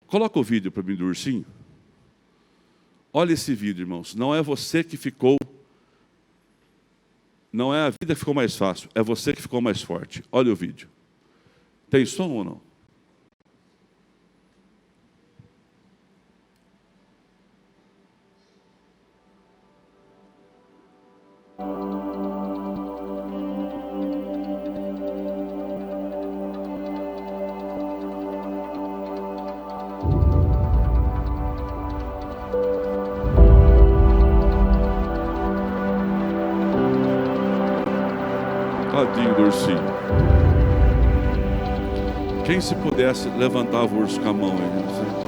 Coloca o vídeo para mim do ursinho. Olha esse vídeo, irmãos. Não é você que ficou... Não é a vida que ficou mais fácil, é você que ficou mais forte. Olha o vídeo. Tem som ou não? Tadinho do ursinho. Quem se pudesse levantava o urso com a mão aí.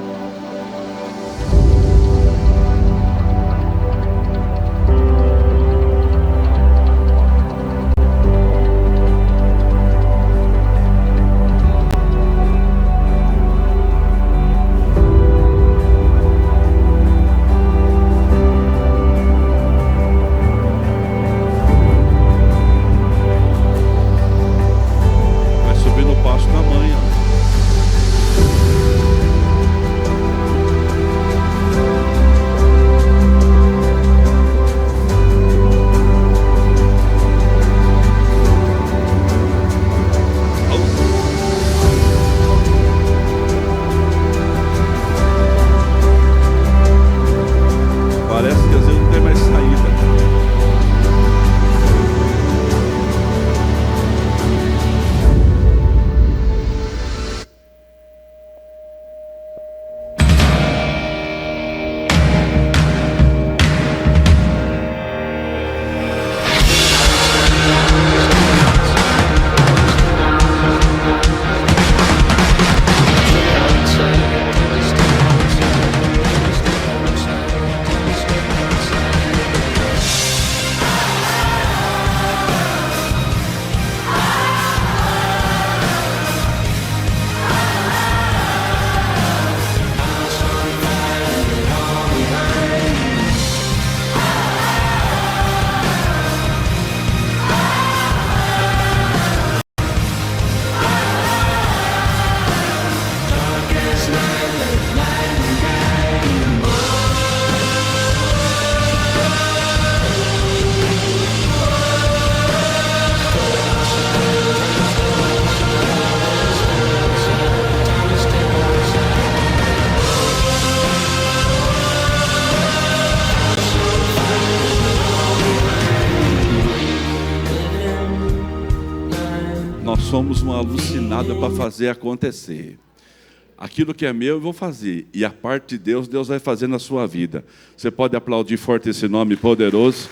Somos uma alucinada para fazer acontecer. Aquilo que é meu eu vou fazer, e a parte de Deus, Deus vai fazer na sua vida. Você pode aplaudir forte esse nome poderoso.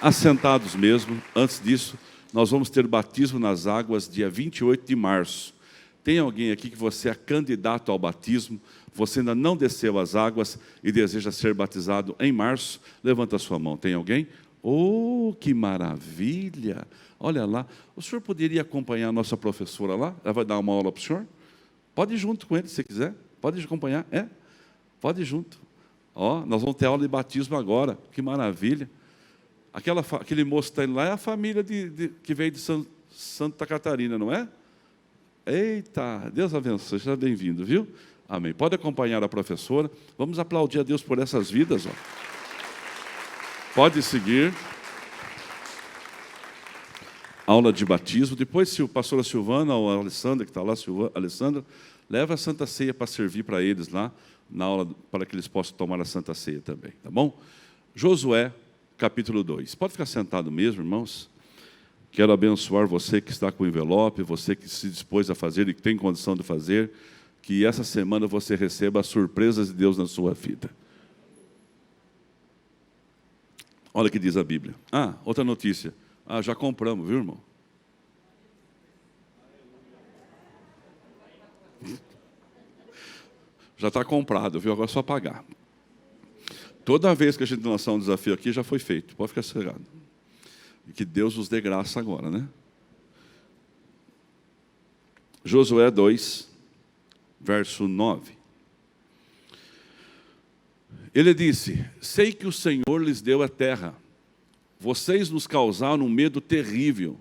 Assentados mesmo. Antes disso, nós vamos ter batismo nas águas dia 28 de março. Tem alguém aqui que você é candidato ao batismo, você ainda não desceu as águas e deseja ser batizado em março? Levanta a sua mão. Tem alguém? Oh, que maravilha! Olha lá, o senhor poderia acompanhar a nossa professora lá? Ela vai dar uma aula para o senhor? Pode ir junto com ele, se quiser. Pode acompanhar, Pode ir junto. Ó, nós vamos ter aula de batismo agora, que maravilha. Aquele moço que está indo lá é a família que veio de Santa Catarina, não é? Eita, Deus abençoe, seja bem-vindo, viu? Amém. Pode acompanhar a professora. Vamos aplaudir a Deus por essas vidas, ó. Pode seguir. Aula de batismo. Depois, se o pastor Silvana ou a Alessandra, que está lá, Alessandra, leva a Santa Ceia para servir para eles lá, na aula, para que eles possam tomar a Santa Ceia também, tá bom? Josué, capítulo 2. Pode ficar sentado mesmo, irmãos? Quero abençoar você que está com o envelope, você que se dispôs a fazer e que tem condição de fazer, que essa semana você receba as surpresas de Deus na sua vida. Olha o que diz a Bíblia. Ah, outra notícia. Ah, já compramos, viu, irmão? Já está comprado, viu? Agora é só pagar. Toda vez que a gente lançar um desafio aqui, já foi feito. Pode ficar sossegado. E que Deus nos dê graça agora, né? Josué 2, verso 9. Ele disse: sei que o Senhor lhes deu a terra. Vocês nos causaram um medo terrível.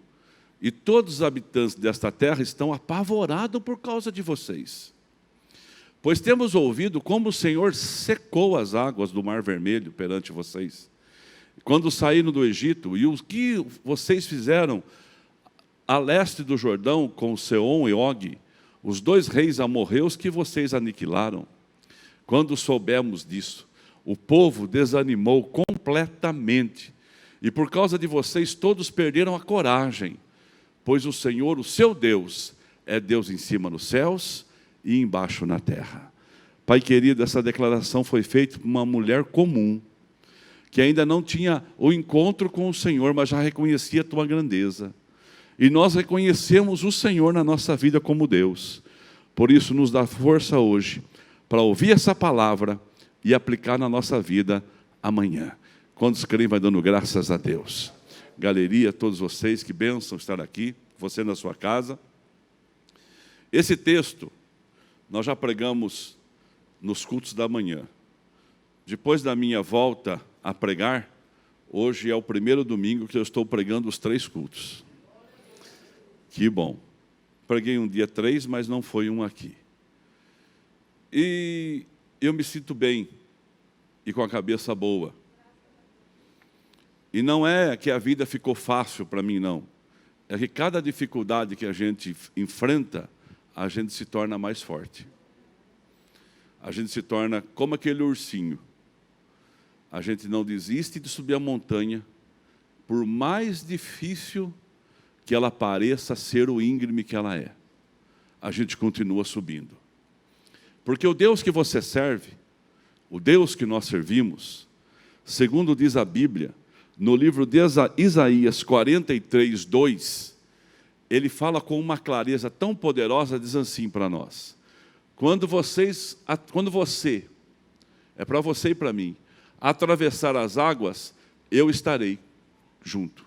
e todos os habitantes desta terra estão apavorados por causa de vocês. Pois temos ouvido como o Senhor secou as águas do Mar Vermelho perante vocês, quando saíram do Egito, e o que vocês fizeram a leste do Jordão com Seom e Og, os 2 reis amorreus que vocês aniquilaram. Quando soubemos disso, o povo desanimou completamente, e por causa de vocês todos perderam a coragem, pois o Senhor, o seu Deus, é Deus em cima nos céus e embaixo na terra. Pai querido, essa declaração foi feita por uma mulher comum, que ainda não tinha o encontro com o Senhor, mas já reconhecia a tua grandeza. E nós reconhecemos o Senhor na nossa vida como Deus. Por isso, nos dá força hoje para ouvir essa palavra e aplicar na nossa vida amanhã. Quantos creem, vai dando graças a Deus. Galeria, todos vocês, que bênção estar aqui, você na sua casa. Esse texto, nós já pregamos nos cultos da manhã. Depois da minha volta a pregar, hoje é o primeiro domingo que eu estou pregando os 3 cultos. Que bom. Preguei um dia 3, mas não foi um aqui. E eu me sinto bem e com a cabeça boa. E não é que a vida ficou fácil para mim, não. É que cada dificuldade que a gente enfrenta, a gente se torna mais forte. A gente se torna como aquele ursinho. A gente não desiste de subir a montanha, por mais difícil que ela pareça ser o íngreme que ela é. A gente continua subindo. Porque o Deus que você serve, o Deus que nós servimos, segundo diz a Bíblia, no livro de Isaías 43, 2, ele fala com uma clareza tão poderosa, diz assim para nós: quando você, é para você e para mim, atravessar as águas, eu estarei junto.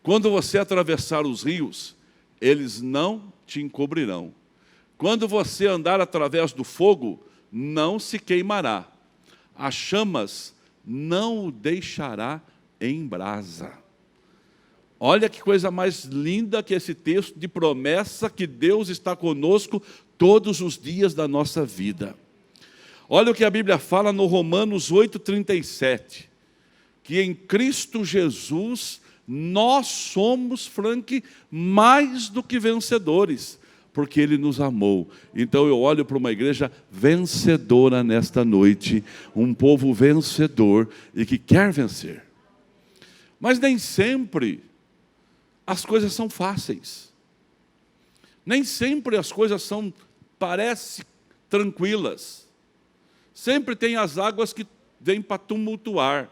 Quando você atravessar os rios, eles não te encobrirão. Quando você andar através do fogo, não se queimará. As chamas não o deixará em brasa. Olha que coisa mais linda que esse texto de promessa que Deus está conosco todos os dias da nossa vida. Olha o que a Bíblia fala no Romanos 8,37, que em Cristo Jesus nós somos, Frank, mais do que vencedores, porque Ele nos amou. Então eu olho para uma igreja vencedora nesta noite, um povo vencedor e que quer vencer. Mas nem sempre as coisas são fáceis. Nem sempre as coisas parecem tranquilas. Sempre tem as águas que vêm para tumultuar.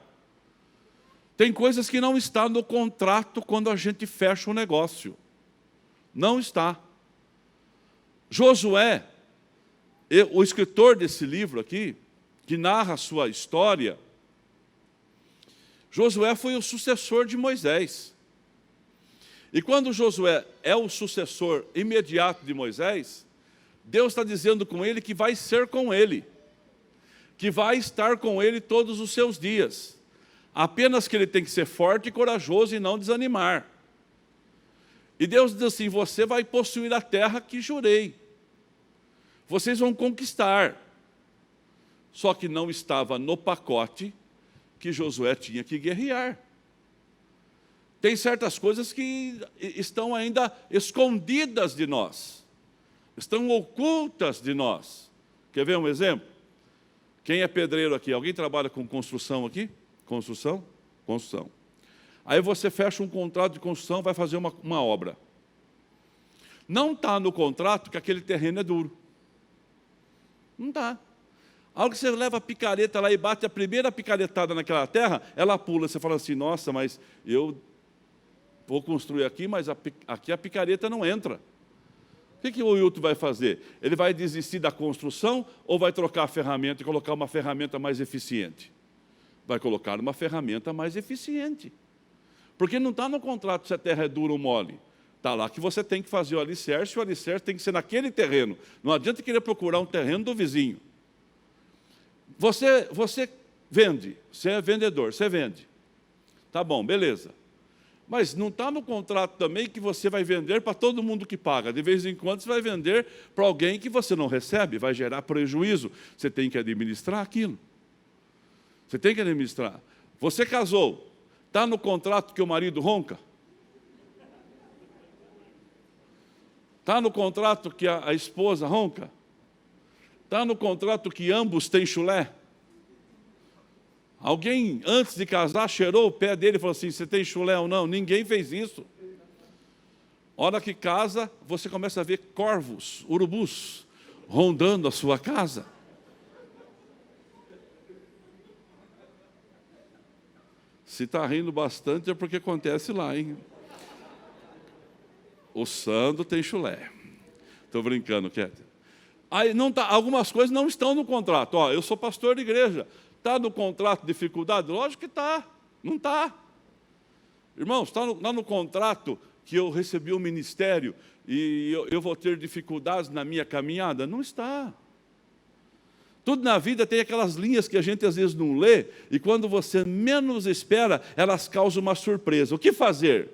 Tem coisas que não estão no contrato quando a gente fecha o negócio. Não está. Josué, o escritor desse livro aqui, que narra a sua história, Josué foi o sucessor de Moisés. E quando Josué é o sucessor imediato de Moisés, Deus está dizendo com ele que vai ser com ele, que vai estar com ele todos os seus dias. Apenas que ele tem que ser forte e corajoso e não desanimar. E Deus diz assim: você vai possuir a terra que jurei. Vocês vão conquistar. Só que não estava no pacote que Josué tinha que guerrear. Tem certas coisas que estão ainda escondidas de nós. Estão ocultas de nós. Quer ver um exemplo? Quem é pedreiro aqui? Alguém trabalha com construção aqui? Construção? Construção. Aí você fecha um contrato de construção, vai fazer uma obra. Não está no contrato que aquele terreno é duro. Não está. A hora que você leva a picareta lá e bate a primeira picaretada naquela terra, ela pula. Você fala assim: nossa, mas eu vou construir aqui, mas aqui a picareta não entra. O que o Wilton vai fazer? Ele vai desistir da construção ou vai trocar a ferramenta e colocar uma ferramenta mais eficiente? Vai colocar uma ferramenta mais eficiente. Porque não está no contrato se a terra é dura ou mole. Está lá que você tem que fazer o alicerce, e o alicerce tem que ser naquele terreno. Não adianta querer procurar um terreno do vizinho. Você vende, você é vendedor, você vende. Tá bom, beleza. Mas não está no contrato também que você vai vender para todo mundo que paga. De vez em quando você vai vender para alguém que você não recebe, vai gerar prejuízo. Você tem que administrar aquilo. Você tem que administrar. Você casou, está no contrato que o marido ronca? Está no contrato que a esposa ronca? Está no contrato que ambos têm chulé? Alguém, antes de casar, cheirou o pé dele e falou assim, você tem chulé ou não? Ninguém fez isso. Hora que casa, você começa a ver corvos, urubus, rondando a sua casa. Se está rindo bastante é porque acontece lá, hein? O Sandro tem chulé. Estou brincando, Kéter. Aí não tá, algumas coisas não estão no contrato. Ó, eu sou pastor de igreja. Está no contrato dificuldade? Lógico que está. Não está. Irmãos, está no contrato que eu recebi o ministério e eu vou ter dificuldades na minha caminhada? Não está. Tudo na vida tem aquelas linhas que a gente às vezes não lê e quando você menos espera, elas causam uma surpresa. O que fazer?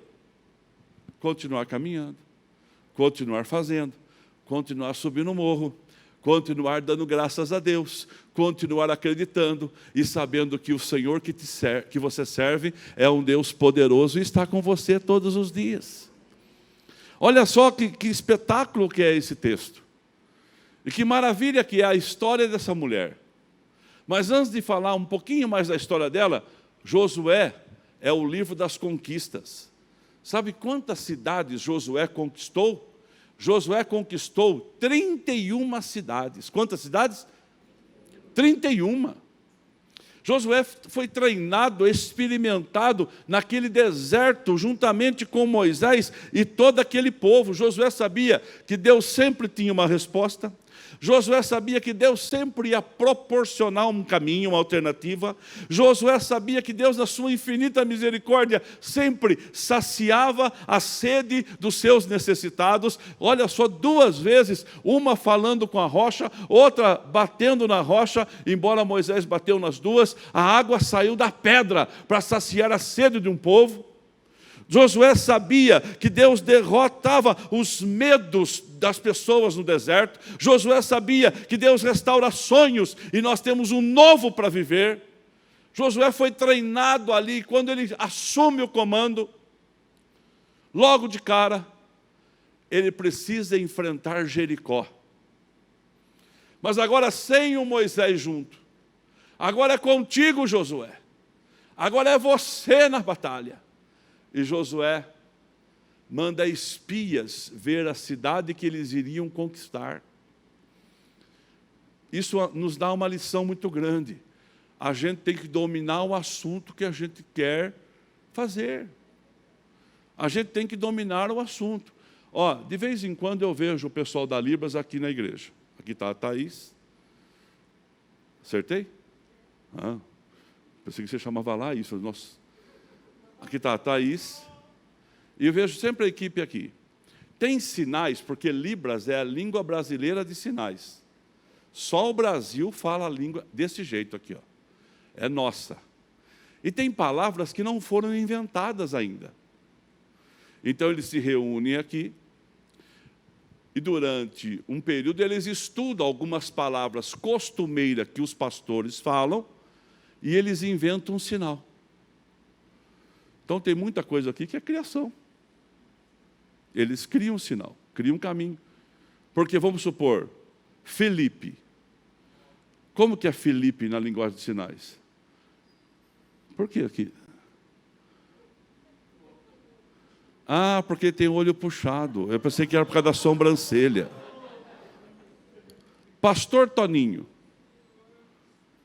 Continuar caminhando, continuar fazendo, continuar subindo o morro, continuar dando graças a Deus, continuar acreditando e sabendo que o Senhor que você serve é um Deus poderoso e está com você todos os dias. Olha só que espetáculo que é esse texto. E que maravilha que é a história dessa mulher. Mas antes de falar um pouquinho mais da história dela, Josué é o livro das conquistas. Sabe quantas cidades Josué conquistou? Josué conquistou 31 cidades. Quantas cidades? 31. Josué foi treinado, experimentado naquele deserto, juntamente com Moisés e todo aquele povo. Josué sabia que Deus sempre tinha uma resposta. Josué sabia que Deus sempre ia proporcionar um caminho, uma alternativa. Josué sabia que Deus, na sua infinita misericórdia, sempre saciava a sede dos seus necessitados. Olha só, 2 vezes, uma falando com a rocha, outra batendo na rocha, embora Moisés bateu nas duas, a água saiu da pedra para saciar a sede de um povo. Josué sabia que Deus derrotava os medos das pessoas no deserto. Josué sabia que Deus restaura sonhos e nós temos um novo para viver. Josué foi treinado ali, quando ele assume o comando, logo de cara, ele precisa enfrentar Jericó. Mas agora sem o Moisés junto. Agora é contigo, Josué. Agora é você na batalha. E Josué manda espias ver a cidade que eles iriam conquistar. Isso nos dá uma lição muito grande. A gente tem que dominar o assunto que a gente quer fazer. A gente tem que dominar o assunto. Ó, de vez em quando eu vejo o pessoal da Libras aqui na igreja. Aqui está a Thaís. Acertei? Pensei que você chamava lá isso. Nossa. Aqui está a Thaís, e eu vejo sempre a equipe aqui. Tem sinais, porque Libras é a língua brasileira de sinais. Só o Brasil fala a língua desse jeito aqui, ó. É nossa. E tem palavras que não foram inventadas ainda. Então eles se reúnem aqui, e durante um período eles estudam algumas palavras costumeiras que os pastores falam, e eles inventam um sinal. Então tem muita coisa aqui que é criação. Eles criam um sinal, criam um caminho. Porque vamos supor, Felipe. Como que é Felipe na linguagem de sinais? Por que aqui? Porque tem o olho puxado. Eu pensei que era por causa da sobrancelha. Pastor Toninho.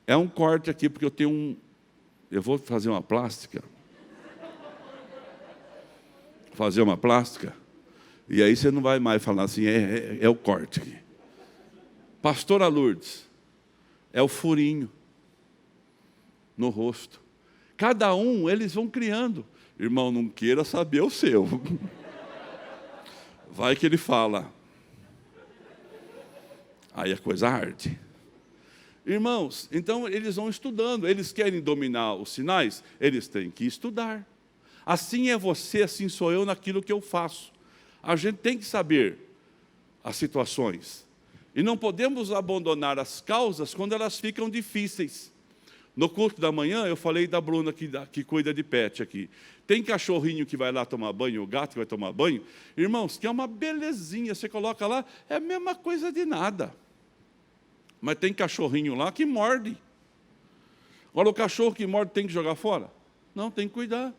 É um corte aqui, porque eu tenho eu vou fazer uma plástica. Fazer uma plástica, e aí você não vai mais falar assim, é o corte aqui. Pastora Lourdes, é o furinho no rosto. Cada um, eles vão criando. Irmão, não queira saber o seu. Vai que ele fala. Aí a coisa arde. Irmãos, então eles vão estudando. Eles querem dominar os sinais, eles têm que estudar. Assim é você, assim sou eu naquilo que eu faço. A gente tem que saber as situações. E não podemos abandonar as causas quando elas ficam difíceis. No culto da manhã, eu falei da Bruna que cuida de pet aqui. Tem cachorrinho que vai lá tomar banho, o gato que vai tomar banho. Irmãos, que é uma belezinha, você coloca lá, é a mesma coisa de nada. Mas tem cachorrinho lá que morde. Agora, o cachorro que morde tem que jogar fora? Não, tem que cuidar.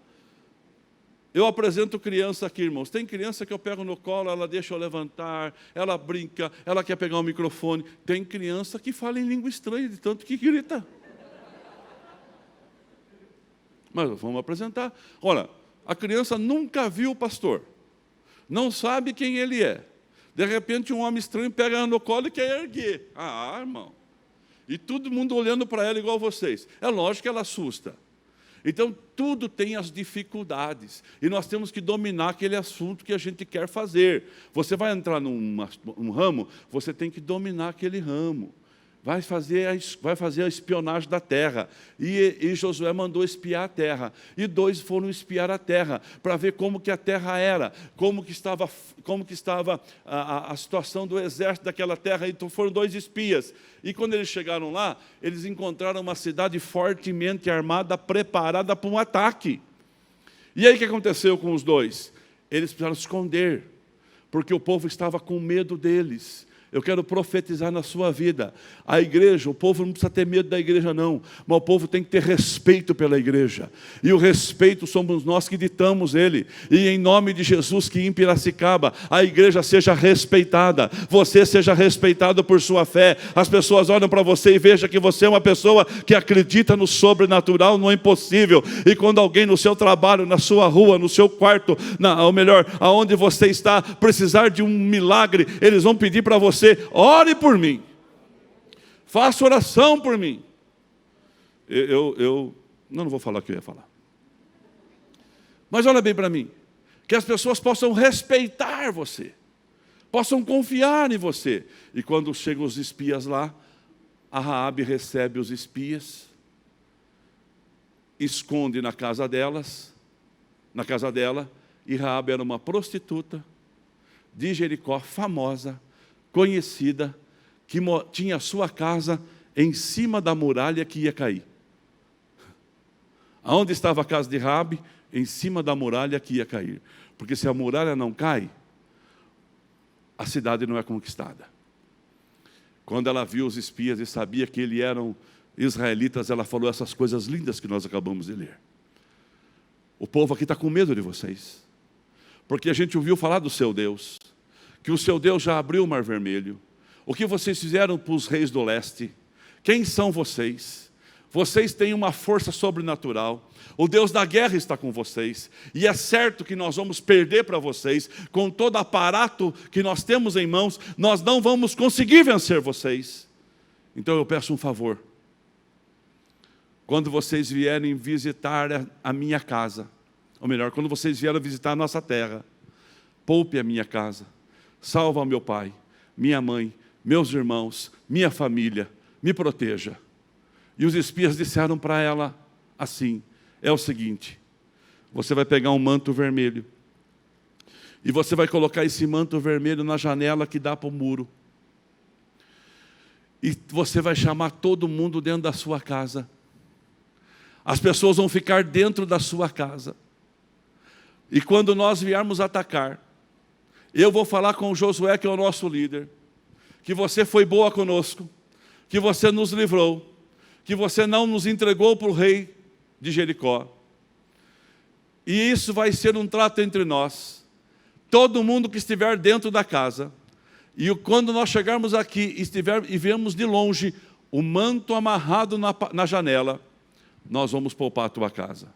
Eu apresento criança aqui, irmãos. Tem criança que eu pego no colo, ela deixa eu levantar, ela brinca, ela quer pegar o microfone. Tem criança que fala em língua estranha, de tanto que grita. Mas vamos apresentar. Olha, a criança nunca viu o pastor, não sabe quem ele é. De repente, um homem estranho pega ela no colo e quer erguer. Ah, irmão. E todo mundo olhando para ela igual vocês. É lógico que ela assusta. Então, tudo tem as dificuldades. E nós temos que dominar aquele assunto que a gente quer fazer. Você vai entrar num ramo, você tem que dominar aquele ramo. Vai fazer a espionagem da terra. E Josué mandou espiar a terra. E 2 foram espiar a terra, para ver como que a terra era, como que estava a situação do exército daquela terra. Então foram 2 espias. E quando eles chegaram lá, eles encontraram uma cidade fortemente armada, preparada para um ataque. E aí o que aconteceu com os 2? Eles precisaram se esconder, porque o povo estava com medo deles. Eu quero profetizar na sua vida. A igreja, o povo não precisa ter medo da igreja não, mas o povo tem que ter respeito pela igreja. E o respeito somos nós que ditamos ele. E em nome de Jesus, que em Piracicaba a igreja seja respeitada, você seja respeitado por sua fé. As pessoas olham para você e vejam que você é uma pessoa que acredita no sobrenatural, no impossível. E quando alguém no seu trabalho, na sua rua, no seu quarto, ou melhor, aonde você está, precisar de um milagre, eles vão pedir para você: ore por mim, faça oração por mim. Eu não vou falar o que eu ia falar. Mas olha bem para mim, que as pessoas possam respeitar você, possam confiar em você. E quando chegam os espias lá, a Raabe recebe os espias, esconde na casa dela, e Raabe era uma prostituta de Jericó, famosa, conhecida, que tinha a sua casa em cima da muralha que ia cair. Aonde estava a casa de Raabe? Em cima da muralha que ia cair. Porque se a muralha não cai, a cidade não é conquistada. Quando ela viu os espias e sabia que eles eram israelitas, ela falou essas coisas lindas que nós acabamos de ler. O povo aqui está com medo de vocês, porque a gente ouviu falar do seu Deus, que o seu Deus já abriu o Mar Vermelho. O que vocês fizeram para os reis do leste? Quem são vocês? Vocês têm uma força sobrenatural. O Deus da guerra está com vocês. E é certo que nós vamos perder para vocês. Com todo aparato que nós temos em mãos, nós não vamos conseguir vencer vocês. Então eu peço um favor. Quando vocês vierem visitar a minha casa, ou melhor, quando vocês vierem visitar a nossa terra, poupe a minha casa. Salva meu pai, minha mãe, meus irmãos, minha família, me proteja. E os espias disseram para ela assim: é o seguinte, você vai pegar um manto vermelho, e você vai colocar esse manto vermelho na janela que dá para o muro, e você vai chamar todo mundo dentro da sua casa. As pessoas vão ficar dentro da sua casa, e quando nós viermos atacar, eu vou falar com o Josué, que é o nosso líder, que você foi boa conosco, que você nos livrou, que você não nos entregou para o rei de Jericó. E isso vai ser um trato entre nós. Todo mundo que estiver dentro da casa, e quando nós chegarmos aqui e vermos de longe o manto amarrado na janela, nós vamos poupar a tua casa.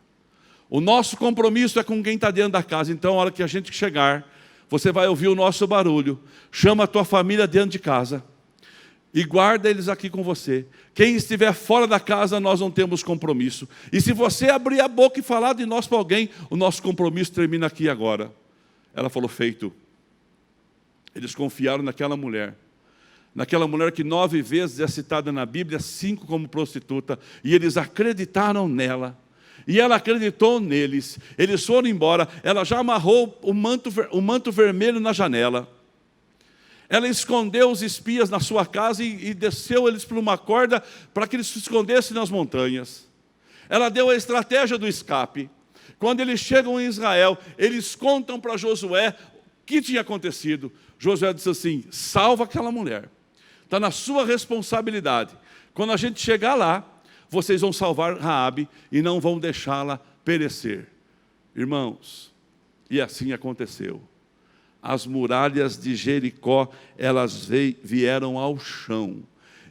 O nosso compromisso é com quem está dentro da casa. Então, a hora que a gente chegar, você vai ouvir o nosso barulho, chama a tua família dentro de casa e guarda eles aqui com você. Quem estiver fora da casa, nós não temos compromisso. E se você abrir a boca e falar de nós para alguém, o nosso compromisso termina aqui agora. Ela falou: feito. Eles confiaram naquela mulher que 9 vezes é citada na Bíblia, 5 como prostituta, e eles acreditaram nela. E ela acreditou neles. Eles foram embora. Ela já amarrou o manto vermelho na janela. Ela escondeu os espias na sua casa e desceu eles por uma corda para que eles se escondessem nas montanhas. Ela deu a estratégia do escape. Quando eles chegam em Israel, eles contam para Josué o que tinha acontecido. Josué disse assim: salva aquela mulher. Está na sua responsabilidade. Quando a gente chegar lá, vocês vão salvar Raabe e não vão deixá-la perecer. Irmãos, e assim aconteceu. As muralhas de Jericó, elas vieram ao chão.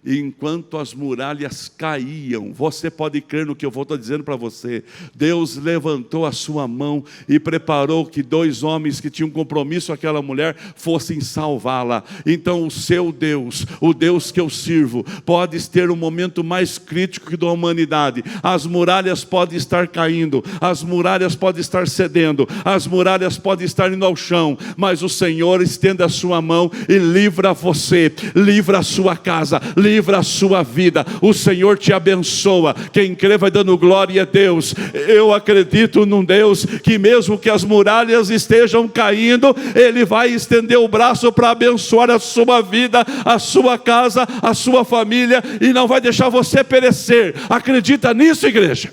E enquanto as muralhas caíam, você pode crer no que eu vou estar dizendo para você. Deus levantou a sua mão e preparou que 2 homens que tinham compromisso com aquela mulher fossem salvá-la. Então o seu Deus, o Deus que eu sirvo, pode ter um momento mais crítico da humanidade. As muralhas podem estar caindo, as muralhas podem estar cedendo, as muralhas podem estar indo ao chão, mas o Senhor estenda a sua mão e livra você, livra a sua casa, livra a sua vida. O Senhor te abençoa. Quem crê vai dando glória a Deus. Eu acredito num Deus que mesmo que as muralhas estejam caindo, Ele vai estender o braço para abençoar a sua vida, a sua casa, a sua família, e não vai deixar você perecer. Acredita nisso, igreja?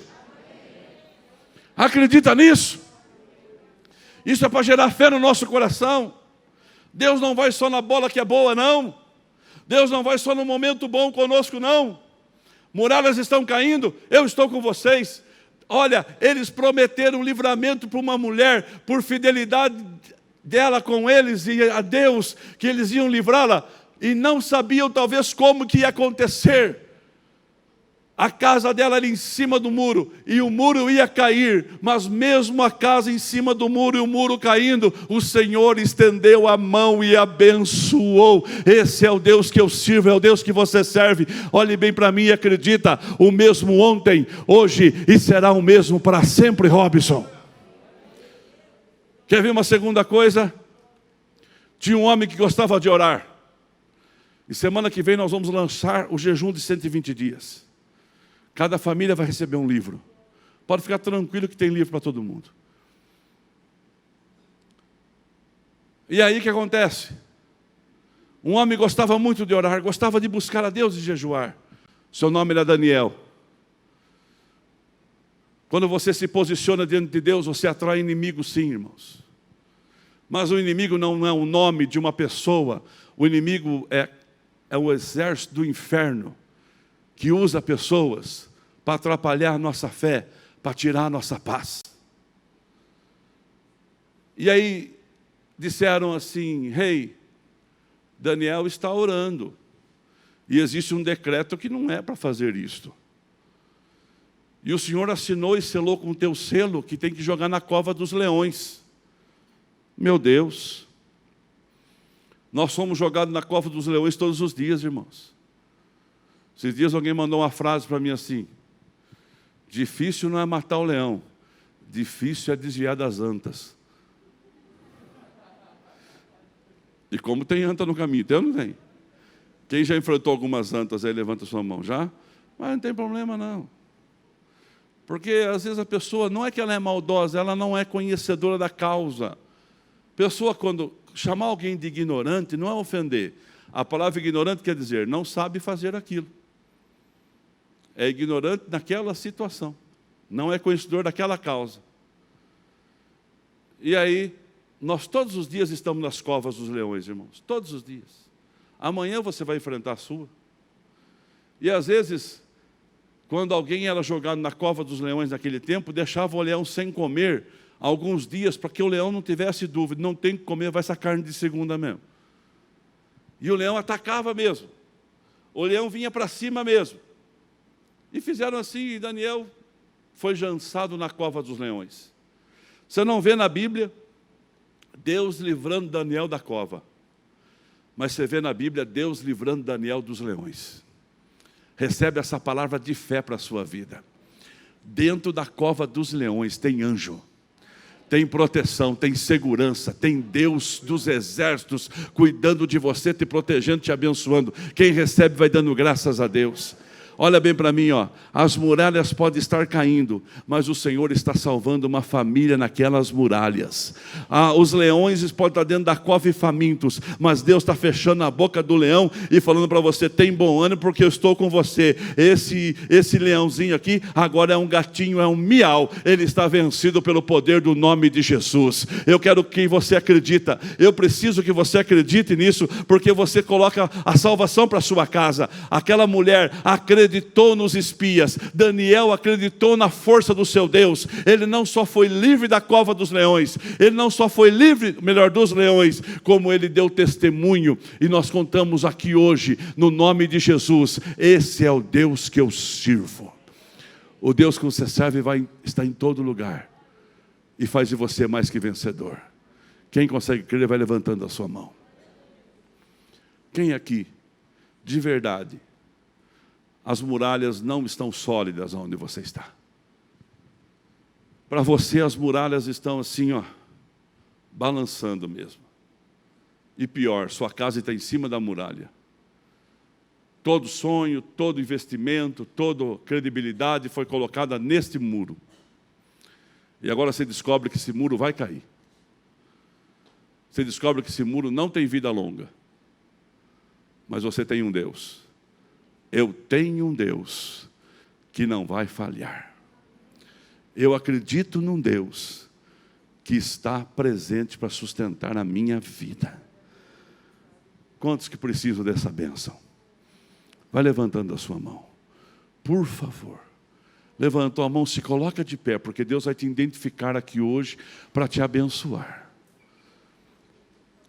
Acredita nisso? Isso é para gerar fé no nosso coração. Deus não vai só na bola que é boa, não. Deus não vai só no momento bom conosco, não. Muralhas estão caindo, eu estou com vocês. Olha, eles prometeram livramento para uma mulher, por fidelidade dela com eles e a Deus, que eles iam livrá-la, e não sabiam talvez como que ia acontecer. A casa dela era em cima do muro, e o muro ia cair, mas mesmo a casa em cima do muro e o muro caindo, o Senhor estendeu a mão e abençoou. Esse é o Deus que eu sirvo, é o Deus que você serve. Olhe bem para mim e acredita, o mesmo ontem, hoje e será o mesmo para sempre, Robson. Quer ver uma segunda coisa? Tinha um homem que gostava de orar, e semana que vem nós vamos lançar o jejum de 120 dias. Cada família vai receber um livro. Pode ficar tranquilo que tem livro para todo mundo. E aí o que acontece? Um homem gostava muito de orar, gostava de buscar a Deus e jejuar. Seu nome era Daniel. Quando você se posiciona diante de Deus, você atrai inimigos, sim, irmãos. Mas o inimigo não é o nome de uma pessoa. O inimigo é o exército do inferno, que usa pessoas para atrapalhar a nossa fé, para tirar a nossa paz. E aí disseram assim: rei, Daniel está orando, e existe um decreto que não é para fazer isto. E o Senhor assinou e selou com o teu selo que tem que jogar na cova dos leões. Meu Deus, nós somos jogados na cova dos leões todos os dias, irmãos. Esses dias alguém mandou uma frase para mim assim: difícil não é matar o leão, difícil é desviar das antas. E como tem anta no caminho, tem ou não tem? Quem já enfrentou algumas antas aí, levanta sua mão. Já? Mas não tem problema não. Porque às vezes a pessoa, não é que ela é maldosa, ela não é conhecedora da causa. Pessoa, quando chamar alguém de ignorante, não é ofender. A palavra ignorante quer dizer, não sabe fazer aquilo. É ignorante naquela situação, não é conhecedor daquela causa. E aí, nós todos os dias estamos nas covas dos leões, irmãos, todos os dias. Amanhã você vai enfrentar a sua. E às vezes, quando alguém era jogado na cova dos leões naquele tempo, deixava o leão sem comer alguns dias, para que o leão não tivesse dúvida, não tem que comer, vai essa carne de segunda mesmo. E o leão atacava mesmo, o leão vinha para cima mesmo. E fizeram assim, e Daniel foi lançado na cova dos leões. Você não vê na Bíblia Deus livrando Daniel da cova, mas você vê na Bíblia Deus livrando Daniel dos leões. Recebe essa palavra de fé para a sua vida. Dentro da cova dos leões tem anjo, tem proteção, tem segurança, tem Deus dos exércitos cuidando de você, te protegendo, te abençoando. Quem recebe vai dando graças a Deus. Olha bem para mim, ó. As muralhas podem estar caindo, mas o Senhor está salvando uma família naquelas muralhas. Os leões podem estar dentro da cova famintos, mas Deus está fechando a boca do leão e falando para você: tem bom ânimo, porque eu estou com você. Esse leãozinho aqui agora é um gatinho, é um miau. Ele está vencido pelo poder do nome de Jesus. Eu quero que você acredita. Eu preciso que você acredite nisso, porque você coloca a salvação para sua casa. Aquela mulher acreditou nos espias. Daniel acreditou na força do seu Deus. Ele não só foi livre da cova dos leões, ele não só foi livre, melhor, dos leões, como ele deu testemunho. E nós contamos aqui hoje, no nome de Jesus: esse é o Deus que eu sirvo. O Deus que você serve está em todo lugar e faz de você mais que vencedor. Quem consegue crer, vai levantando a sua mão. Quem aqui, de verdade, as muralhas não estão sólidas onde você está? Para você as muralhas estão assim, ó, balançando mesmo. E pior, sua casa está em cima da muralha. Todo sonho, todo investimento, toda credibilidade foi colocada neste muro. E agora você descobre que esse muro vai cair. Você descobre que esse muro não tem vida longa. Mas você tem um Deus. Eu tenho um Deus que não vai falhar. Eu acredito num Deus que está presente para sustentar a minha vida. Quantos que precisam dessa bênção? Vai levantando a sua mão. Por favor. Levantou a mão, se coloca de pé, porque Deus vai te identificar aqui hoje para te abençoar.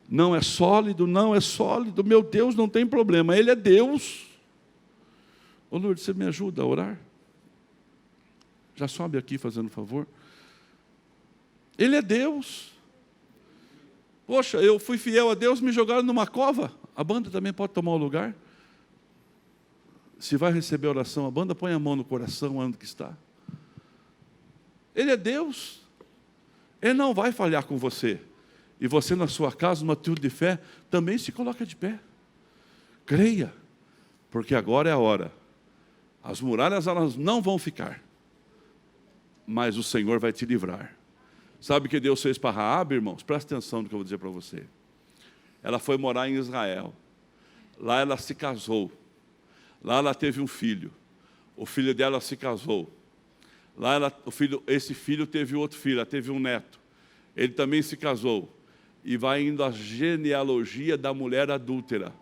Não é sólido, não é sólido. Meu Deus, não tem problema. Ele é Deus. Ô Lourdes, você me ajuda a orar? Já sobe aqui fazendo favor. Ele é Deus. Poxa, eu fui fiel a Deus, me jogaram numa cova. A banda também pode tomar o lugar. Se vai receber oração, a banda põe a mão no coração onde que está. Ele é Deus. Ele não vai falhar com você. E você na sua casa, numa atitude de fé, também se coloca de pé. Creia, porque agora é a hora. As muralhas, elas não vão ficar, mas o Senhor vai te livrar. Sabe o que Deus fez para Raabe, irmãos? Presta atenção no que eu vou dizer para você. Ela foi morar em Israel. Lá ela se casou. Lá ela teve um filho. O filho dela se casou. Lá esse filho teve outro filho, ela teve um neto. Ele também se casou. E vai indo a genealogia da mulher adúltera,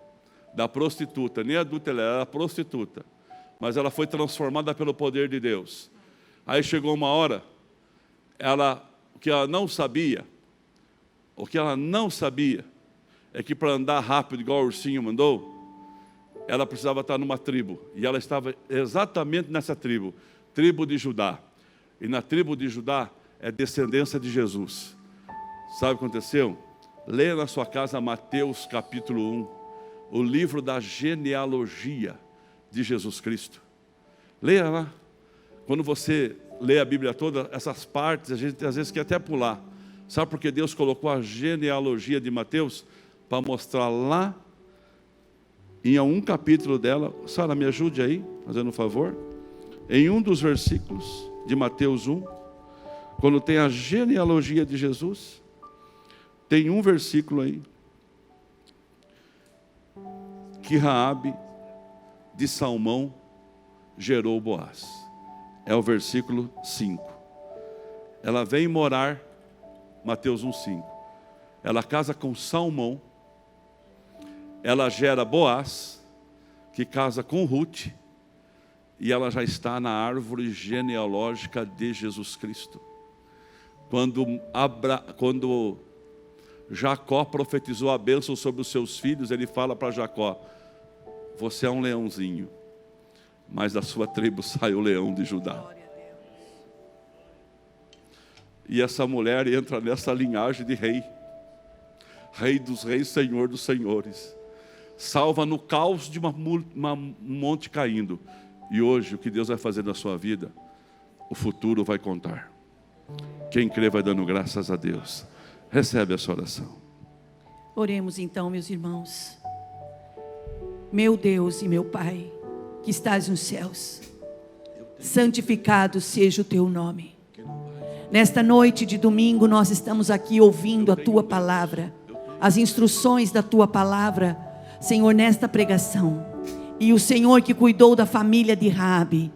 da prostituta. Nem adúltera, ela era prostituta. Mas ela foi transformada pelo poder de Deus. Aí chegou uma hora, o que ela não sabia é que para andar rápido, igual o ursinho mandou, ela precisava estar numa tribo. E ela estava exatamente nessa tribo, tribo de Judá. E na tribo de Judá é descendência de Jesus. Sabe o que aconteceu? Leia na sua casa Mateus capítulo 1, o livro da genealogia de Jesus Cristo. Leia lá. Quando você lê a Bíblia toda, essas partes, a gente às vezes quer até pular. Sabe por que Deus colocou a genealogia de Mateus? Para mostrar lá, em um capítulo dela. Sara, me ajude aí, fazendo um favor. Em um dos versículos de Mateus 1, quando tem a genealogia de Jesus, tem um versículo aí, que Raabe de Salmão gerou Boaz. É o versículo 5. Ela vem morar, Mateus 1:5. Ela casa com Salmão. Ela gera Boaz, que casa com Ruth. E ela já está na árvore genealógica de Jesus Cristo. Quando Jacó profetizou a bênção sobre os seus filhos, ele fala para Jacó: você é um leãozinho, mas da sua tribo sai o leão de Judá. E essa mulher entra nessa linhagem de rei. Rei dos reis, Senhor dos senhores. Salva no caos de um monte caindo. E hoje, o que Deus vai fazer na sua vida, o futuro vai contar. Quem crê vai dando graças a Deus. Recebe essa oração. Oremos então, meus irmãos. Meu Deus e meu Pai, que estás nos céus, santificado seja o teu nome. Nesta noite de domingo nós estamos aqui ouvindo a tua palavra, as instruções da tua palavra, Senhor, nesta pregação. E o Senhor que cuidou da família de Raabe,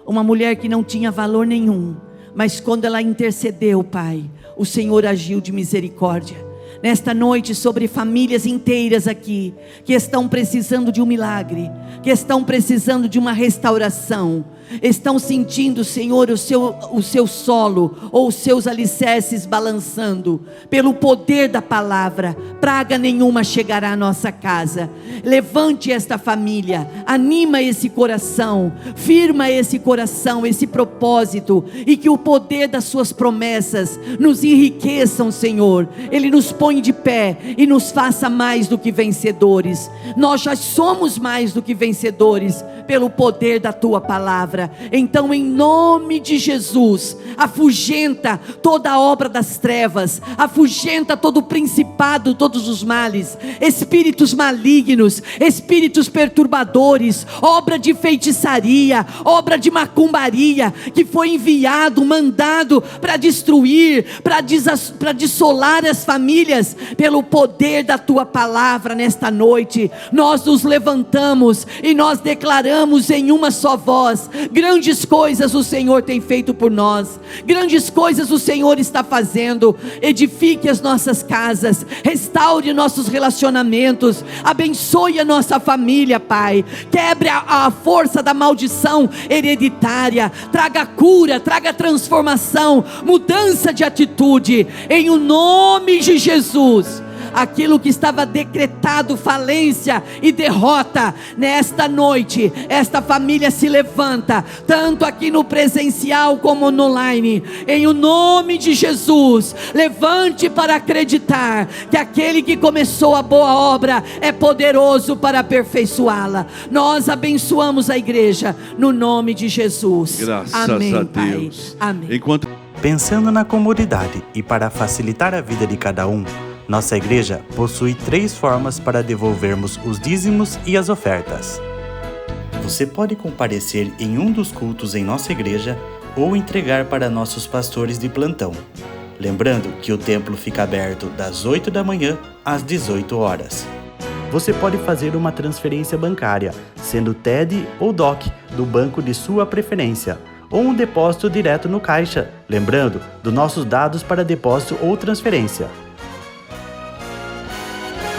uma mulher que não tinha valor nenhum, mas quando ela intercedeu, Pai, o Senhor agiu de misericórdia. Nesta noite, sobre famílias inteiras aqui, que estão precisando de um milagre, que estão precisando de uma restauração, estão sentindo, Senhor, o seu solo, ou os seus alicerces balançando, pelo poder da palavra, praga nenhuma chegará à nossa casa. Levante esta família, anima esse coração, firma esse coração, esse propósito, e que o poder das suas promessas nos enriqueçam, Senhor. Ele nos põe de pé e nos faça mais do que vencedores. Nós já somos mais do que vencedores pelo poder da tua palavra. Então, em nome de Jesus, afugenta toda a obra das trevas, afugenta todo o principado, todos os males, espíritos malignos, espíritos perturbadores, obra de feitiçaria, obra de macumbaria, que foi enviado, mandado para destruir, para dissolar as famílias. Pelo poder da tua palavra, nesta noite nós nos levantamos e nós declaramos em uma só voz: grandes coisas o Senhor tem feito por nós, grandes coisas o Senhor está fazendo. Edifique as nossas casas, restaure nossos relacionamentos, abençoe a nossa família, Pai. Quebre a força da maldição hereditária, traga cura, traga transformação, mudança de atitude, em o nome de Jesus. Aquilo que estava decretado falência e derrota, nesta noite esta família se levanta, tanto aqui no presencial como no online, em o nome de Jesus. Levante para acreditar que aquele que começou a boa obra é poderoso para aperfeiçoá-la. Nós abençoamos a igreja no nome de Jesus. Graças Amém, a Deus. Pai. Amém. Pensando na comodidade e para facilitar a vida de cada um, nossa igreja possui 3 formas para devolvermos os dízimos e as ofertas. Você pode comparecer em um dos cultos em nossa igreja ou entregar para nossos pastores de plantão. Lembrando que o templo fica aberto das 8 da manhã às 18 horas. Você pode fazer uma transferência bancária, sendo TED ou DOC, do banco de sua preferência, ou um depósito direto no caixa, lembrando dos nossos dados para depósito ou transferência.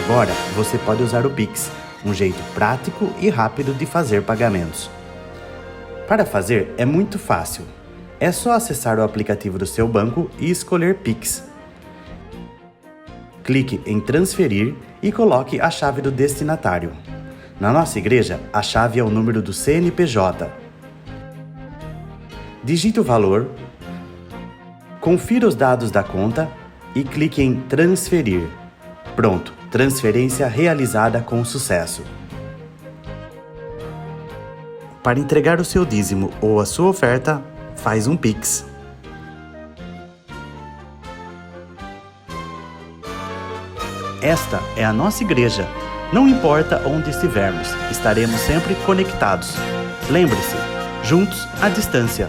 Agora você pode usar o Pix, um jeito prático e rápido de fazer pagamentos. Para fazer é muito fácil. É só acessar o aplicativo do seu banco e escolher Pix. Clique em transferir e coloque a chave do destinatário. Na nossa igreja, a chave é o número do CNPJ. Digite o valor, confira os dados da conta e clique em transferir. Pronto, transferência realizada com sucesso. Para entregar o seu dízimo ou a sua oferta, faz um Pix. Esta é a nossa igreja. Não importa onde estivermos, estaremos sempre conectados. Lembre-se, juntos à distância.